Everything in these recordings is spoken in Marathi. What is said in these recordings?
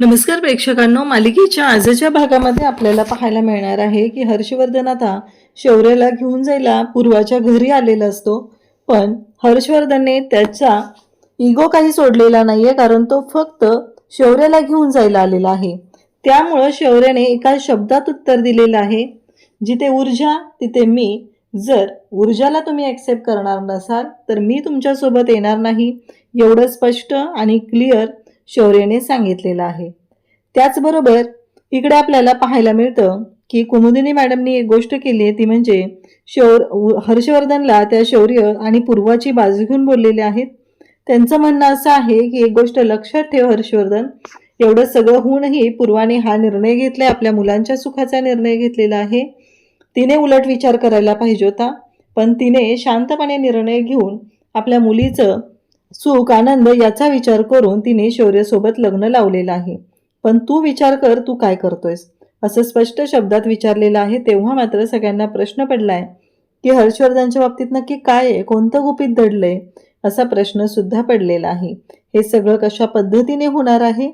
नमस्कार प्रेक्षकांनो, मालिकेच्या आजच्या भागामध्ये आपल्याला पाहायला मिळणार आहे की हर्षवर्धन आता शौर्याला घेऊन जायला पूर्वाच्या घरी आलेला असतो. पण हर्षवर्धनने त्याचा इगो काही सोडलेला नाहीये, कारण तो फक्त शौर्याला घेऊन जायला आलेला आहे. त्यामुळं शौर्याने एका शब्दात उत्तर दिलेलं आहे, जिथे ऊर्जा तिथे मी. जर ऊर्जाला तुम्ही ॲक्सेप्ट करणार नसाल तर मी तुमच्यासोबत येणार नाही, एवढं स्पष्ट आणि क्लिअर शौर्याने सांगितलेलं आहे. त्याचबरोबर इकडे आपल्याला पाहायला मिळतं की कुमुदिनी मॅडमनी एक गोष्ट केली आहे, ती म्हणजे हर्षवर्धनला त्या शौर्य आणि पूर्वाची बाजू घेऊन बोललेले आहेत. त्यांचं म्हणणं असं आहे की एक गोष्ट लक्षात ठेव हर्षवर्धन, एवढं सगळं होऊनही पूर्वाने हा निर्णय घेतलाय, आपल्या मुलांच्या सुखाचा निर्णय घेतलेला आहे. तिने उलट विचार करायला पाहिजे होता, पण तिने शांतपणे निर्णय घेऊन आपल्या मुलीचं सुख आनंद याचा विचार करून तिने शौर्यसोबत लग्न लावलेलं आहे. पण तू विचार कर, तू काय करतोयस, असं स्पष्ट शब्दात विचारलेलं आहे. तेव्हा मात्र सगळ्यांना प्रश्न पडलाय की हर्षवर्धनच्या बाबतीत नक्की काय आहे, कोणतं गुपित दडलंय, असा प्रश्न सुद्धा पडलेला आहे. हे सगळं कशा पद्धतीने होणार आहे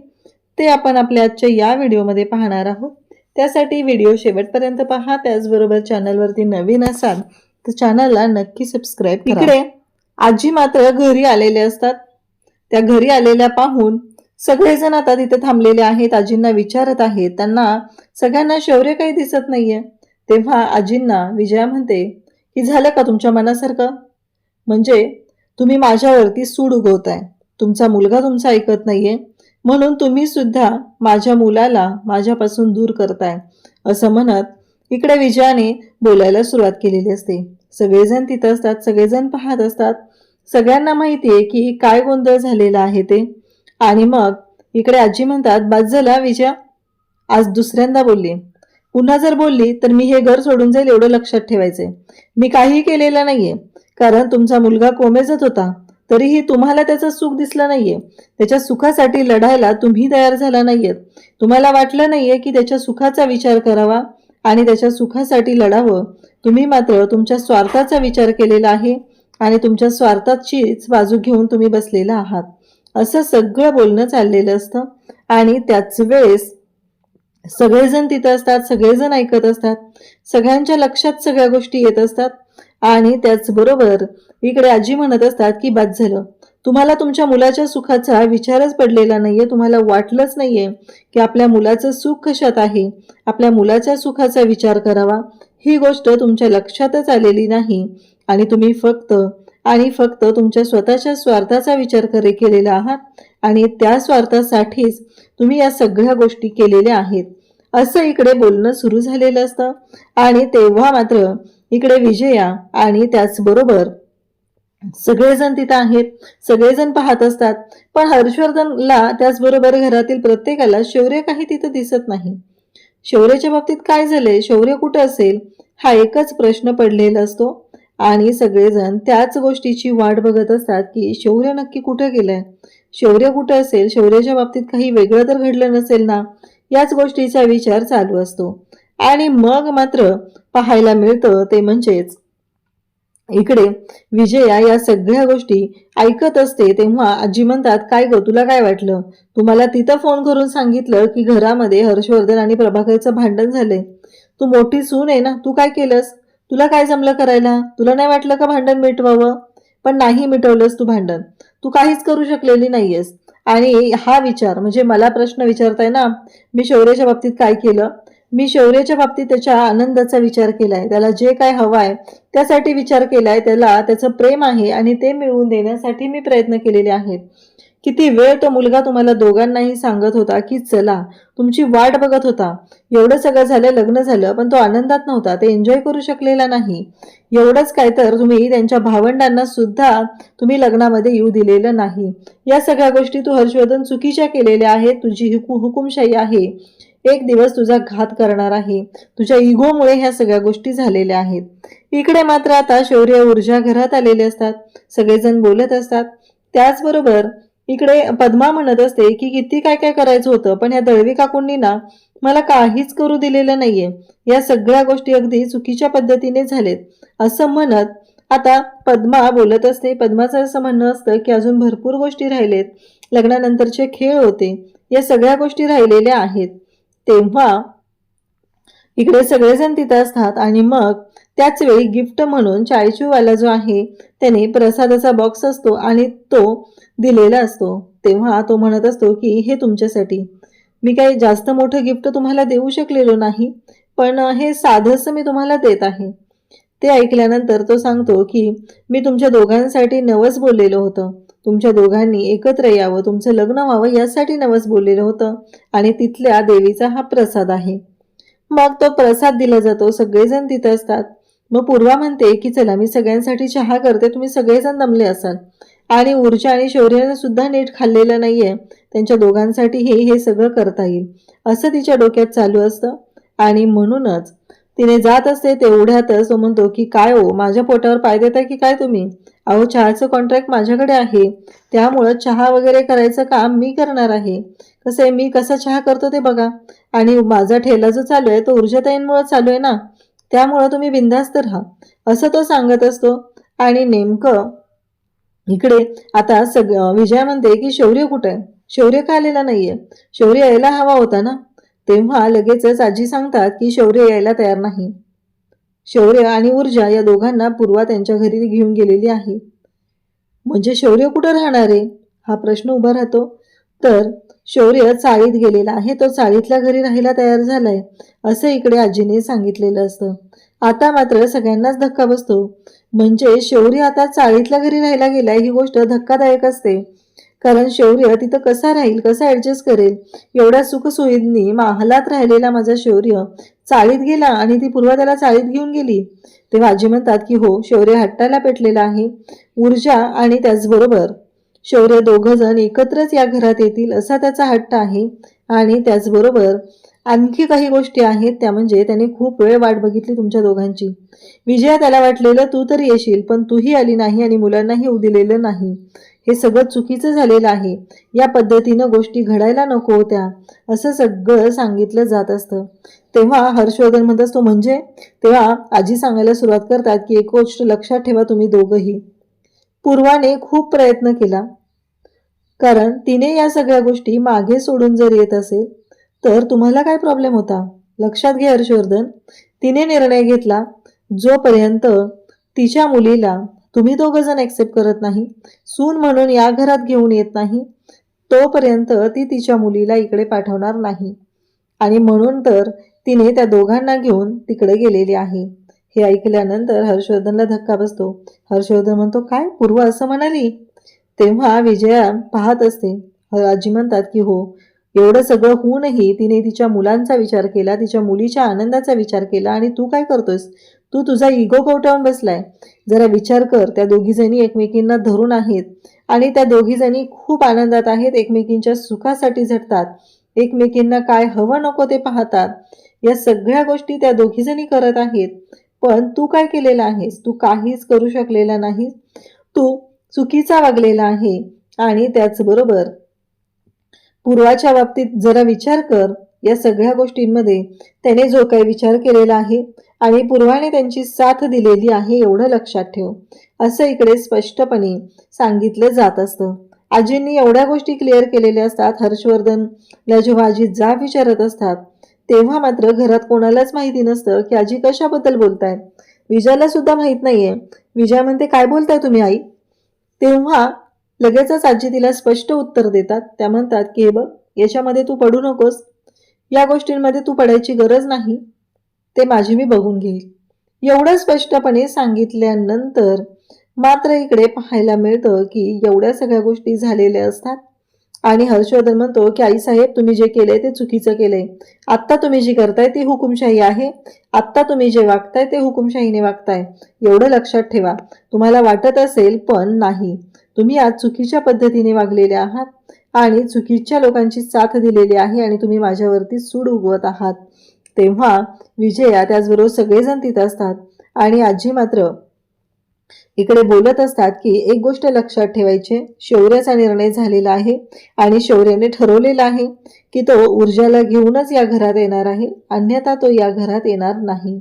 ते आपण आपल्या आजच्या या व्हिडिओमध्ये पाहणार आहोत. त्यासाठी व्हिडिओ शेवटपर्यंत पहा. त्याचबरोबर चॅनलवरती नवीन असाल तर चॅनलला नक्की सबस्क्राईब करा. इकडे आजी मात्र घरी आलेले असतात. त्या घरी आलेल्या पाहून सगळेजण आता तिथे थांबलेले आहेत, आजींना विचारत आहेत. त्यांना सगळ्यांना शौर्य काही दिसत नाहीये. तेव्हा आजींना विजया म्हणते की झालं का तुमच्या मनासारखं, म्हणजे तुम्ही माझ्यावरती सूड उगवताय, तुमचा मुलगा तुमचं ऐकत नाहीये, म्हणून तुम्ही सुद्धा माझ्या मुलाला माझ्यापासून दूर करताय, असं म्हणत इकडे विजयाने बोलायला सुरुवात केलेली असते. सगळेजण तिथं असतात, सगळेजण पाहत असतात. सगळ्यांना माहिती आहे की काय गोंधळ झालेला आहे ते. आणि मग इकडे आजी म्हणतात, बस झाला विजया, आज दुसऱ्यांदा बोलली, पुन्हा जर बोलली तर मी हे घर सोडून जाईल, एवढं लक्षात ठेवायचंय. मी काही केलेलं नाहीये, कारण तुमचा मुलगा कोमेजत होता तरीही तुम्हाला त्याचं सुख दिसलं नाहीये. त्याच्या सुखासाठी लढायला तुम्ही तयार झाला नाहीयेत. तुम्हाला वाटलं नाहीये की त्याच्या सुखाचा विचार करावा आणि त्याच्या सुखासाठी लढावं. तुम्ही मात्र तुमच्या स्वार्थाचा विचार केलेला आहे आणि तुमच्या स्वार्थाचीच बाजू घेऊन तुम्ही बसलेला आहात, असं सगळं बोलणं चाललेलं असतं. आणि त्याच वेळेस सगळेजण तिथं असतात, सगळेजण ऐकत असतात, सगळ्यांच्या लक्षात सगळ्या गोष्टी येत असतात. आणि त्याचबरोबर इकडे आजी म्हणत असतात की बस झालं, तुम्हाला तुमच्या मुलाच्या सुखाचा विचारच पडलेला नाहीये. तुम्हाला वाटलंच नाहीये की आपल्या मुलाचं सुख कशात आहे, आपल्या मुलाच्या सुखाचा विचार करावा. ही गोष्ट तुमच्या लक्षातच आलेली नाही आणि तुम्ही फक्त आणि फक्त तुमच्या स्वतःच्या स्वार्थाचा विचार केलेला आहात आणि त्या स्वार्थासाठीच तुम्ही या सगळ्या गोष्टी केलेल्या आहेत, असं इकडे बोलणं सुरू झालेलं असतं. आणि तेव्हा मात्र इकडे विजया आणि त्याचबरोबर सगळेजण तिथं आहेत, सगळेजण पाहत असतात. पण हर्षवर्धनला त्याचबरोबर घरातील प्रत्येकाला शौर्य काही तिथं दिसत नाही. शौर्याच्या बाबतीत काय झालंय, शौर्य कुठं असेल, हा एकच प्रश्न पडलेला असतो. आणि सगळेजण त्याच गोष्टीची वाट बघत असतात की शौर्य नक्की कुठं गेलाय, शौर्य कुठं असेल, शौर्याच्या बाबतीत काही वेगळं तर घडलं नसेल ना, याच गोष्टीचा विचार चालू असतो. आणि मग मात्र पाहायला मिळतं ते म्हणजेच इकडे विजया या सगळ्या गोष्टी ऐकत असते. तेव्हा आजी म्हणतात, काय गो, तुला काय वाटलं, तुम्हाला तिथं फोन करून सांगितलं की घरामध्ये हर्षवर्धन आणि प्रभाकरचं भांडण झालंय, तू मोठी सून आहे ना, तू काय केलंस, तुला काय जमलं करायला, तुला नाही वाटलं का भांडण मिटवावं, पण नाही मिटवलंस तू भांडण, तू काहीच करू शकलेली नाहीयेस. आणि हा विचार म्हणजे मला प्रश्न विचारताय ना, मी शौर्याच्या बाबतीत काय केलं, मी शौर्याच्या बाबतीत त्याच्या आनंदाचा विचार केलाय, त्याला जे काय हवाय त्यासाठी विचार केलाय, त्याला त्याचं प्रेम आहे आणि ते मिळवून देण्यासाठी मी प्रयत्न केलेले आहेत. किती वेळ तो मुलगा तुम्हाला दोघांनाही सांगत होता की चला, तुमची वाट बघत होता, एवढं सगळं झालं, लग्न झालं, पण तो आनंदात नव्हता, ते एन्जॉय करू शकलेला नाही. एवढंच काय तर तुम्ही त्यांच्या भावंडांना सुद्धा तुम्ही लग्नामध्ये येऊ दिलेलं नाही. या सगळ्या गोष्टी तू हर्षवर्धन चुकीच्या केलेल्या आहेत. तुझी हुकुमशाही आहे, एक दिवस तुझा घात करणार आहे. तुझ्या इगोमुळे ह्या सगळ्या गोष्टी झालेल्या आहेत. इकडे मात्र आता शौर्य ऊर्जा घरात आलेले असतात, सगळेजण बोलत असतात. त्याचबरोबर इकडे पद्मा म्हणत असते की किती काय काय करायचं होतं, पण ह्या दळवी काकूंनी ना मला काहीच करू दिलेलं नाहीये, या सगळ्या गोष्टी अगदी चुकीच्या पद्धतीने झालेत, असं म्हणत आता पद्मा बोलत असते. पद्माचं असं म्हणणं असतं की अजून भरपूर गोष्टी राहिलेत, लग्नानंतरचे खेळ होते, या सगळ्या गोष्टी राहिलेल्या आहेत. तेव्हा इकडे सगळेजण तिथं असतात आणि मग त्याच वेळी गिफ्ट म्हणून चायचूवाला जो आहे त्याने प्रसादाचा बॉक्स असतो आणि तो दिलेला असतो. तेव्हा तो म्हणत असतो की हे तुमच्यासाठी. मी काही जास्त मोठं गिफ्ट तुम्हाला देऊ शकलेलो नाही, पण हे साधंसं मी तुम्हाला देत आहे. ते ऐकल्यानंतर तो सांगतो की मी तुमच्या दोघांसाठी नवस बोललेलं होतं. तुमच्या दोघांनी एकत्र यावं, तुमचं लग्न व्हावं यासाठी नवस बोललेलं होतं आणि तिथल्या देवीचा हा प्रसाद आहे. मग तो प्रसाद दिला जातो. सगळेजण तिथे असतात. मग पूर्वा म्हणते की चला मी सगळ्यांसाठी चहा करते, तुम्ही सगळेजण दमले असाल आणि ऊर्जा आणि शौर्याने सुद्धा नीट खाल्लेलं नाहीये, त्यांच्या दोघांसाठीही हे सगळं करता येईल असं तिच्या डोक्यात चालू असतं. आणि म्हणूनच तिने जात असते. तेवढ्यातच तो म्हणतो की काय हो, माझ्या पोटावर पाय देताय की काय तुम्ही? अहो, चहाचं कॉन्ट्रॅक्ट माझ्याकडे आहे, त्यामुळं चहा वगैरे करायचं काम मी करणार आहे. कसं आहे, मी कसा चहा करतो ते बघा, आणि माझा ठेला जो चालू आहे तो ऊर्जाताईंमुळे चालू आहे ना, त्यामुळं तुम्ही बिनधास्त राहा असं तो सांगत असतो. आणि नेमकं इकडे आता विजया म्हणते की शौर्य कुठे आहे? शौर्य का आलेला नाहीये? शौर्य यायला हवा होता ना. तेव्हा लगेचच आजी सांगतात की शौर्य यायला तयार नाही. शौर्य आणि ऊर्जा या दोघांना पूर्वा त्यांच्या घरी घेऊन गेलेली आहे. म्हणजे शौर्य कुठं राहणार आहे हा प्रश्न उभा राहतो. तर शौर्य चाळीत गेलेला आहे, तो चाळीतल्या घरी राहायला तयार झालाय असं इकडे आजीने सांगितलेलं असतं. आता मात्र सगळ्यांनाच धक्का बसतो. म्हणजे शौर्य आता चाळीतल्या घरी राहायला गेलाय ही गोष्ट धक्कादायक असते. कारण शौर्य तिथं कसा राहील, कसा ऍडजस्ट करेल? एवढ्या सुखसुविधांनी महालात राहिलेला माझा शौर्य चाळीत गेला आणि ती पूर्वा त्याला चाळीत घेऊन गेली. तेव्हा आजी म्हणतात की हो, शौर्य हट्टाला पेटलेला आहे. ऊर्जा आणि त्याचबरोबर शौर्य दोघं जण एकत्रच या घरात येतील असा त्याचा हट्ट आहे. आणि त्याचबरोबर आणखी काही गोष्टी आहेत, त्या म्हणजे त्याने खूप वेळ वाट बघितली तुमच्या दोघांची. विजया त्याला वाटलेलं तू तरी येशील, पण तूही आली नाही आणि मुलांनाही येऊ दिलेलं नाही. हे सगळं चुकीचं झालेलं आहे. या पद्धतीनं गोष्टी घडायला नको होत्या असं सगळं सांगितलं जात असतं. तेव्हा हर्षवर्धन म्हणत असतो म्हणजे? तेव्हा आजी सांगायला सुरुवात करतात की एक गोष्ट लक्षात ठेवा तुम्ही दोघंही. पूर्वाने खूप प्रयत्न केला, कारण तिने या सगळ्या गोष्टी मागे सोडून जर येत असेल तर तुम्हाला काय प्रॉब्लेम होता? लक्षात घे हर्षवर्धन, तिने निर्णय घेतला. जोपर्यंत तिच्या मुलीला तुम्ही दोघं जण ऍक्सेप्ट करत नाही, सून म्हणून या घरात घेऊन येत नाही, तोपर्यंत ती तिच्या मुलीला इकडे पाठवणार नाही. आणि म्हणून तर तिने त्या दोघांना घेऊन तिकडे गेलेली आहे. हे ऐकल्यानंतर हर्षवर्धनला धक्का बसतो. हर्षवर्धन म्हणतो काय, पूर्वा असं म्हणाली? तेव्हा विजया पाहत असते. आजी म्हणतात की हो, एवढं सगळं होऊनही तिने तिच्या मुलांचा विचार केला, तिच्या मुलीच्या आनंदाचा विचार केला. आणि तू काय करतोयस? तू तुझा इगो कवटाळून बसलाय. जरा विचार कर, त्या दोघी जणी एकमेकींना धरून आहेत आणि त्या दोघी जणी खूप आनंदात आहेत, एकमेकींच्या सुखासाठी झटतात, एकमेकींना काय हवं नको ते पाहतात. या सगळ्या गोष्टी त्या दोघी जणी करत आहेत. पण तू काय केलेलं आहेस? तू काहीच करू शकलेला नाही. तू चुकीचा वागलेला आहे. आणि त्याचबरोबर पूर्वाच्या बाबतीत जरा विचार कर. या सगळ्या गोष्टींमध्ये त्याने जो काही विचार केलेला आहे आणि पूर्वाने त्यांची साथ दिलेली आहे एवढं लक्षात ठेव असं इकडे स्पष्टपणे सांगितलं जात असतं. आजींनी एवढ्या गोष्टी क्लिअर केलेल्या असतात. हर्षवर्धनला जेव्हा आजी जा विचारत असतात तेव्हा मात्र घरात कोणालाच माहिती नसतं की आजी कशाबद्दल बोलतायत. विजयाला सुद्धा माहित नाहीये. विजया म्हणते काय बोलताय तुम्ही आई? तेव्हा लगेचच आजी तिला स्पष्ट उत्तर देतात. त्या म्हणतात की हे बघ, याच्यामध्ये तू पडू नकोस, या गोष्टींमध्ये तू पडायची गरज नाही, ते माझी मी बघून घेईल. एवढं स्पष्टपणे सांगितल्यानंतर मात्र इकडे पाहायला मिळतं की एवढ्या सगळ्या गोष्टी झालेल्या असतात. आणि हर्षवर्धन म्हणतो की आईसाहेब, तुम्ही जे केलंय ते चुकीचं केलंय. आत्ता तुम्ही जी करताय ती हुकुमशाही आहे. आत्ता तुम्ही जे वागताय ते हुकुमशाहीने वागताय, एवढं लक्षात ठेवा. तुम्हाला वाटत असेल पण नाही, तुम्ही आज चुकीच्या पद्धतीने वागलेले आहात आणि चुकीच्या लोकांची साथ दिलेली आहे आणि तुम्ही माझ्यावरती सूड उगवत आहात. तेव्हा विजया त्याचबरोबर सगळेजण तिथं असतात आणि आजी मात्र इकडे बोलत असतात की एक गोष्ट लक्षात ठेवायची, शौर्याचा निर्णय झालेला आहे आणि शौर्याने ठरवलेला आहे की तो ऊर्जाला घेऊनच या घरात येणार आहे, अन्यथा तो या घरात येणार नाही.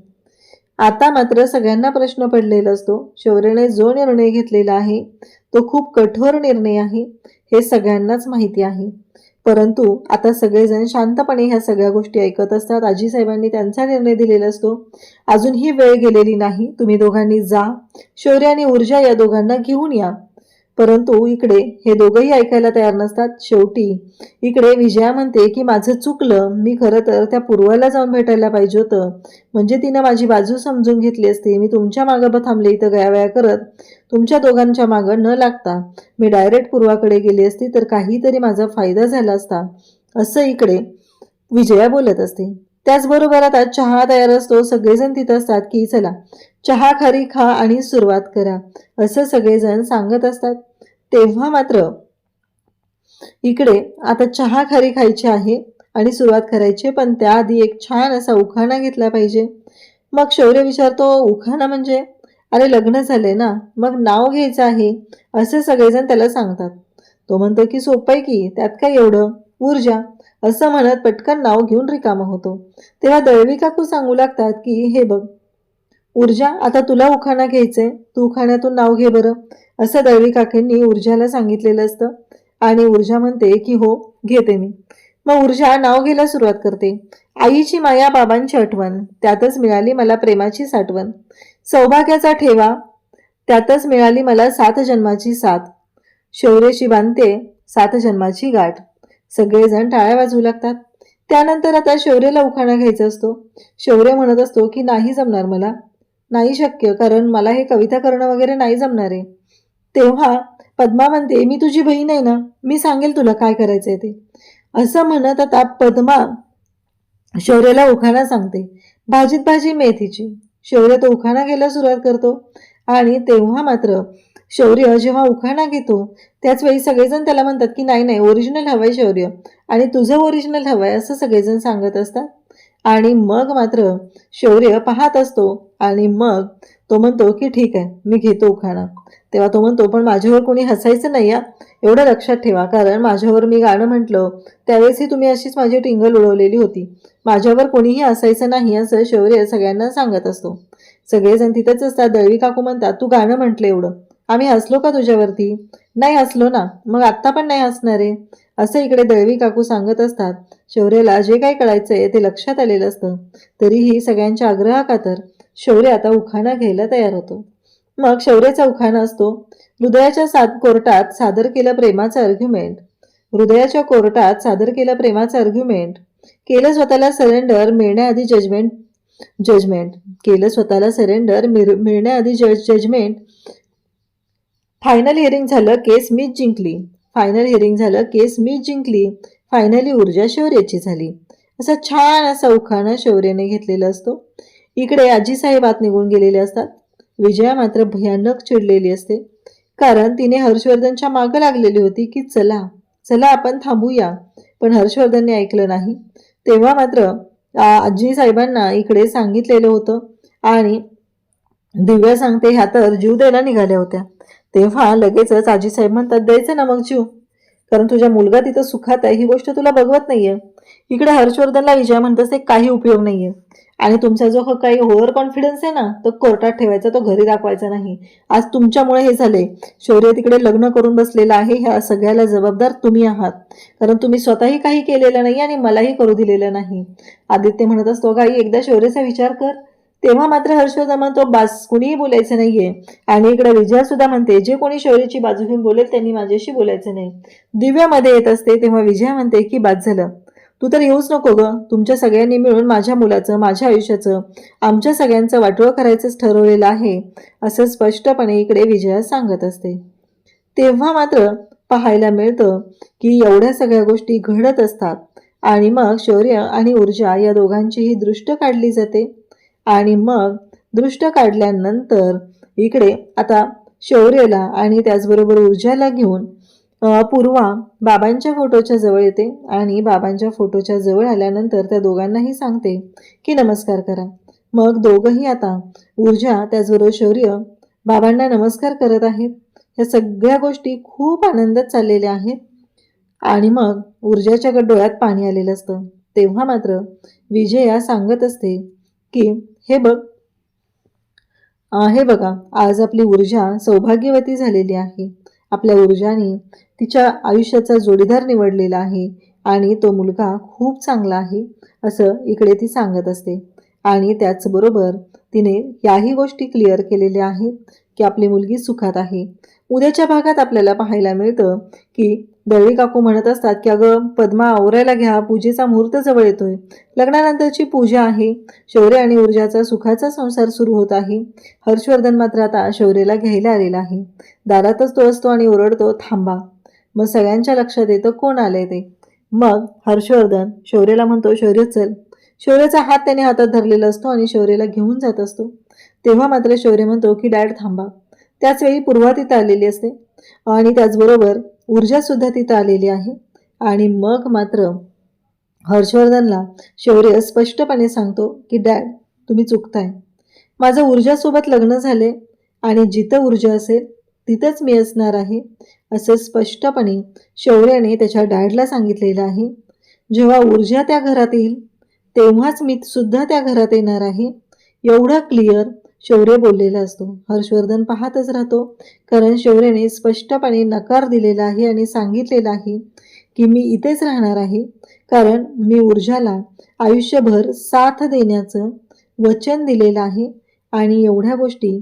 आता मात्र सगळ्यांना प्रश्न पडलेला असतो. शौर्याने जो निर्णय घेतलेला आहे तो खूप कठोर निर्णय आहे, हे सगळ्यांनाच माहिती आहे. परंतु आता सगळेजण शांतपणे ह्या सगळ्या गोष्टी ऐकत असतात. आजीसाहेबांनी त्यांचा निर्णय दिलेला असतो. अजूनही वेळ गेलेली नाही, तुम्ही दोघांनी जा, शौर्य आणि ऊर्जा या दोघांना घेऊन या. परंतु इकडे हे दोघंही ऐकायला तयार नसतात. शेवटी इकडे विजया म्हणते की माझं चुकलं, मी खरं तर त्या पूर्वाला जाऊन भेटायला पाहिजे होतं, म्हणजे तिनं माझी बाजू समजून घेतली असती. मी तुमच्या मागं थांबले इथं गयावया करत, तुमच्या दोघांच्या मागं न लागता मी डायरेक्ट पूर्वाकडे गेली असती तर काहीतरी माझा फायदा झाला असता, असं इकडे विजया बोलत असते. त्याचबरोबर आता चहा तयार असतो. सगळेजण तिथं असतात की चला चहा खरी खा आणि सुरुवात करा, असं सगळेजण सांगत असतात. तेव्हा मात्र इकडे आता चहा खरी खायची आहे आणि सुरुवात करायची, पण त्याआधी एक छान असा उखाणा घेतला पाहिजे. मग शौर्य विचारतो, उखाणा म्हणजे? अरे लग्न झाले ना, मग नाव घ्यायचं आहे, असं सगळेजण त्याला सांगतात. तो म्हणतो की सोपं आहे की, त्यात काय एवढं, ऊर्जा, असं म्हणत पटकन नाव घेऊन रिकामा होतो. तेव्हा दळवी काकू सांगू लागतात की हे बघ ऊर्जा, आता तुला उखाणा घ्यायचंय, तू उखाण्यातून नाव घे बरं, असं दळवी काकींनी ऊर्जाला सांगितलेलं असतं. आणि ऊर्जा म्हणते की हो घेते मी. मग ऊर्जा नाव घ्यायला सुरुवात करते. आईची माया, बाबांची आठवण, त्यातच मिळाली मला प्रेमाची साठवण, सौभाग्याचा ठेवा, त्यातच मिळाली मला 7 जन्माची साथ, शौर्याशी बांधते 7 जन्माची गाठ. सगळेजण टाळ्या वाजवू लागतात. त्यानंतर आता शौर्याला उखाणा घ्यायचा असतो. शौर्य म्हणत असतो की नाही जमणार, मला नाही शक्य, कारण मला हे कविता करणं वगैरे नाही जमणार आहे. तेव्हा पद्मा म्हणते मी तुझी बहीण आहे ना, मी सांगेल तुला काय करायचंय ते, असं म्हणत आता पद्मा शौर्याला उखाणा सांगते. भाजीत भाजी मेथीची. शौर्य तो उखाणा घ्यायला सुरुवात करतो. आणि तेव्हा मात्र शौर्य जेव्हा उखाणा घेतो त्याच वेळी सगळेजण त्याला म्हणतात की नाही नाही, ओरिजिनल हवंय शौर्य, आणि तुझं ओरिजिनल हवंय, असं सगळेजण सांगत असतात. आणि मग मात्र शौर्य पाहत असतो आणि मग तो म्हणतो की ठीक आहे, मी घेतो उखाणा. तेव्हा तो म्हणतो पण माझ्यावर कोणी हसायचं नाही या, एवढं लक्षात ठेवा, कारण माझ्यावर मी गाणं म्हटलं त्यावेळेसही तुम्ही अशीच माझी टिंगल उडवलेली होती, माझ्यावर कोणीही हसायचं नाही, असं शौर्य सगळ्यांना सांगत असतो. सगळेजण तिथंच असतात. दळवी काकू म्हणतात तू गाणं म्हटलं एवढं, आम्ही हसलो का तुझ्यावरती? नाही हसलो ना, मग आत्ता पण नाही हसणार आहे, असं इकडे दळवी काकू सांगत असतात. शौर्याला जे काही कळायचंय ते लक्षात आलेलं असतं. तरीही सगळ्यांच्या आग्रहाखातर शौर्य आता उखाणा घ्यायला तयार होतो. मग शौर्याचा उखाणा असतो. हृदयाच्या कोर्टात सादर केलं प्रेमाचं आर्ग्युमेंट, हृदयाच्या कोर्टात सादर केलं प्रेमाचं आर्ग्युमेंट, केलं स्वतःला सरेंडर मिळण्याआधी जजमेंट, जजमेंट केलं स्वतःला सरेंडर मिळण्याआधी जजमेंट, फायनल हिअरिंग झालं, केस मीच जिंकली, फायनल हिअरिंग झालं, केस मीच जिंकली, फायनली ऊर्जा शौर्याची झाली. असा छान असा उखाणा शौर्याने घेतलेला असतो. इकडे आजीसाहेब आत निघून गेलेले असतात. विजया मात्र भयानक चिडलेली असते, कारण तिने हर्षवर्धनच्या मागं लागलेली होती की चला चला आपण थांबूया, पण हर्षवर्धनने ऐकलं नाही. तेव्हा मात्र आजीसाहेबांना इकडे सांगितलेलं होतं आणि दिव्या सांगते ह्या तर जीव द्यायला निघाल्या होत्या. तेव्हा लगेचच आजीसाहेब म्हणतात द्यायचं ना मग जीव, कारण तुझा मुलगा तिथं सुखात आहे, ही गोष्ट तुला बघवत नाहीये. इकडे हर्षवर्धनला विजया म्हणत असते काही उपयोग नाहीये, आणि तुमचा जो काही ओव्हर कॉन्फिडन्स आहे ना, तो कोर्टात ठेवायचा, तो घरी दाखवायचा नाही. आज तुमच्यामुळे हे झाले. शौर्य तिकडे लग्न करून बसलेला आहे, ह्या सगळ्याला जबाबदार तुम्ही आहात, कारण तुम्ही स्वतःही काही केलेलं नाही आणि मलाही करू दिलेलं नाही. आदित्य म्हणत असतो काही एकदा शौर्याचा विचार कर. तेव्हा मात्र हर्षवर्धन म्हणतो बास, कुणीही बोलायचं नाहीये. आणि इकडे विजया सुद्धा म्हणते जे कोणी शौर्याची बाजू घेऊन बोलेल त्यांनी माझ्याशी बोलायचं नाही. दिव्यामध्ये येत असते तेव्हा विजया म्हणते की बाद झालं, तू तर येऊच नको ग, तुमच्या सगळ्यांनी मिळून माझ्या मुलाचं, माझ्या आयुष्याचं, आमच्या सगळ्यांचं वाटोळं करायचंच ठरवलेलं आहे, असं स्पष्टपणे इकडे विजया सांगत असते. तेव्हा मात्र पाहायला मिळतं की एवढ्या सगळ्या गोष्टी घडत असतात आणि मग शौर्य आणि ऊर्जा या दोघांचीही दृष्ट काढली जाते. आणि मग दृष्ट काढल्यानंतर इकडे आता शौर्यला आणि त्याचबरोबर ऊर्जाला घेऊन पूर्वा बाबांच्या फोटोच्या जवळ येते आणि बाबांच्या फोटोच्या जवळ आल्यानंतर त्या दोघांनाही सांगते की नमस्कार करा. मग दोघंही आता ऊर्जा त्याचबरोबर शौर्य बाबांना नमस्कार करत आहेत. या सगळ्या गोष्टी खूप आनंदात चाललेल्या आहेत. आणि मग ऊर्जाच्या डोळ्यात पाणी आलेलं असतं. तेव्हा मात्र विजया सांगत असते की हे बघा आज आपली ऊर्जा सौभाग्यवती झालेली आहे. आपल्या ऊर्जाने तिच्या आयुष्याचा जोडीदार निवडलेला आहे आणि तो मुलगा खूप चांगला आहे असं इकडे ती सांगत असते. आणि त्याचबरोबर तिने याही गोष्टी क्लिअर केलेल्या आहेत की आपली मुलगी सुखात आहे. उद्याच्या भागात आपल्याला पाहायला मिळतं की दळवी काकू म्हणत असतात की अगं पद्मा आवरायला घ्या, पूजेचा मुहूर्त जवळ येतोय, लग्नानंतरची पूजा आहे, शौर्य आणि ऊर्जाचा सुखाचा संसार सुरू होत आहे. हर्षवर्धन मात्र आता शौर्यला घ्यायला आलेला आहे. दारातच तो असतो आणि ओरडतो, थांबा. मग सगळ्यांच्या लक्षात येतं कोण आलंय ते. मग हर्षवर्धन शौर्यला म्हणतो, शौर्य चल. शौर्याचा हात त्याने हातात धरलेला असतो आणि शौर्यला घेऊन जात असतो. तेव्हा मात्र शौर्य म्हणतो की डॅड थांबा. त्याचवेळी पूर्वा तिथं आलेली असते आणि त्याचबरोबर ऊर्जा सुद्धा तिथं आलेली आहे. आणि मग मात्र हर्षवर्धनला शौर्य स्पष्टपणे सांगतो की डॅड तुम्ही चुकताय. माझं ऊर्जासोबत लग्न झाले आणि जिथं ऊर्जा असेल तिथंच मी असणार आहे असं स्पष्टपणे शौर्याने त्याच्या डॅडला सांगितलेलं आहे. जेव्हा ऊर्जा त्या घरात येईल तेव्हाच मी सुद्धा त्या घरात येणार आहे, एवढा क्लिअर शौर्य बोललेला असतो. हर्षवर्धन पाहतच राहतो, कारण शौर्याने स्पष्टपणे नकार दिलेला आहे आणि सांगितलेलं आहे की मी इथेच राहणार आहे, कारण मी ऊर्जाला आयुष्यभर साथ देण्याचं वचन दिलेलं आहे. आणि एवढ्या गोष्टी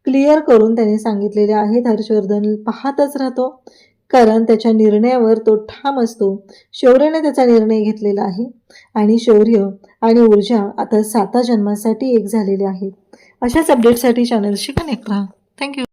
क्लिअर करून त्याने सांगितलेल्या आहेत. हर्षवर्धन पाहतच राहतो, कारण त्याच्या निर्णयावर तो ठाम असतो. शौर्याने त्याचा निर्णय घेतलेला आहे आणि शौर्य आणि ऊर्जा आता 7 जन्मासाठी एक झालेले आहेत. अशाच अपडेटसाठी चॅनलशी कनेक्ट राहा. थँक्यू.